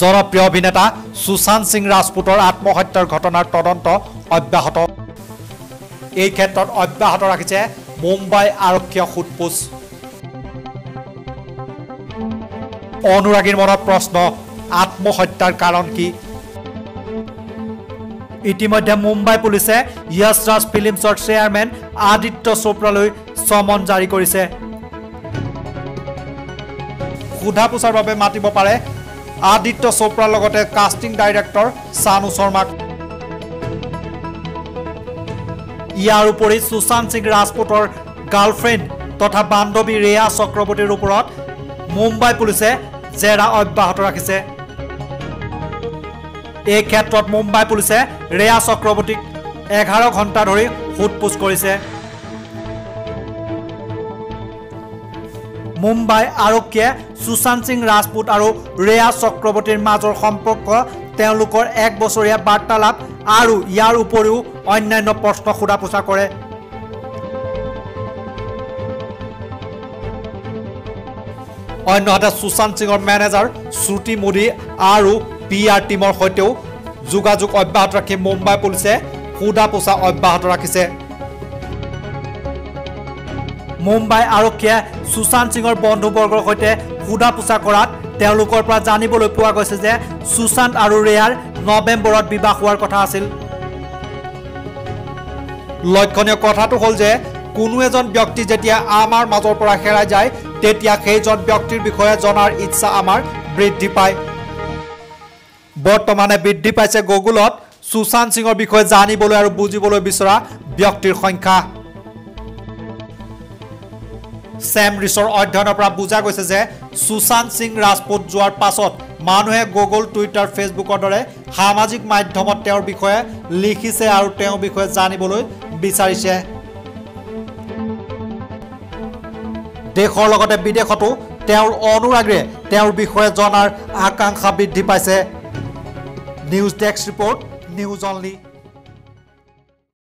জনপ্ৰিয় অভিনেতা সুশান্ত সিং ৰাজপুতৰ আত্মহত্যাৰ ঘটনাৰ তদন্ত অব্যাহত। এই ক্ষেত্ৰত অব্যাহত ৰাখিছে মুম্বাই আৰক্ষীয়ে সোধপোছ। অনুৰাগীৰ মনত প্ৰশ্ন, আত্মহত্যাৰ কাৰণ কি? ইতিমধ্যে মুম্বাই পুলিচে য়শ ৰাজ ফিল্মছৰ চেয়াৰমেন আদিত্য চোপ্ৰালৈ সমন জাৰি কৰিছে। সোধা পোছাৰ বাবে মাতিব পাৰে আদিত্য চোপ্ৰাৰ লগতে কাষ্টিং ডাইৰেক্টৰ সানু শৰ্মাক। ইয়াৰ উপৰি সুশান্ত সিং ৰাজপুতৰ গাৰ্লফ্ৰেণ্ড তথা বান্ধৱী ৰেয়া চক্ৰৱৰ্তীৰ ওপৰত মুম্বাই পুলিচে জেৰা অব্যাহত ৰাখিছে। এই ক্ষেত্ৰত মুম্বাই পুলিচে ৰেয়া চক্ৰৱৰ্তীক 11 ঘণ্টা ধৰি সোধপোছ কৰিছে। মুম্বাই আৰক্ষীয়ে সুশান্ত সিং ৰাজপুত আৰু ৰেয়া চক্ৰৱৰ্তীৰ মাজৰ সম্পৰ্ক, তেওঁলোকৰ 1 বছৰীয়া বাৰ্তালাপ আৰু ইয়াৰ উপৰিও অন্যান্য প্ৰশ্ন সোধা পোছা কৰে। অন্যহাতে সুশান্ত সিঙৰ মেনেজাৰ শ্ৰুতি মোদী আৰু PR টিমৰ সৈতেও যোগাযোগ অব্যাহত ৰাখি মুম্বাই পুলিচে সোধা পোছা অব্যাহত ৰাখিছে। মুম্বাই আৰক্ষীয়ে সুশান্ত সিঙৰ বন্ধুবৰ্গৰ সৈতে সোধা পোছা কৰাত তেওঁলোকৰ পৰা জানিবলৈ পোৱা গৈছে যে সুশান্ত আৰু ৰেয়াৰ নৱেম্বৰত বিবাহ হোৱাৰ কথা আছিল। লক্ষণীয় কথাটো হ'ল যে কোনো এজন ব্যক্তি যেতিয়া আমাৰ মাজৰ পৰা হেৰাই যায় তেতিয়া সেইজন ব্যক্তিৰ বিষয়ে জনাৰ ইচ্ছা আমাৰ বৃদ্ধি পায়। বৰ্তমানে বৃদ্ধি পাইছে গুগলত সুশান্ত সিঙৰ বিষয়ে জানিবলৈ আৰু বুজিবলৈ বিচৰা ব্যক্তিৰ সংখ্যা। চেম ৰিচৰ অধ্যয়নৰ পৰা বুজা গৈছে যে সুশান্ত সিং ৰাজপুত যোৱাৰ পাছত মানুহে গুগল, টুইটাৰ, ফেচবুকৰ দৰে সামাজিক মাধ্যমত তেওঁৰ বিষয়ে লিখিছে আৰু তেওঁৰ বিষয়ে জানিবলৈ বিচাৰিছে। দেশৰ লগতে বিদেশতো তেওঁৰ অনুৰাগীয়ে তেওঁৰ বিষয়ে জনাৰ আকাংক্ষা বৃদ্ধি পাইছে। News desk report, news only.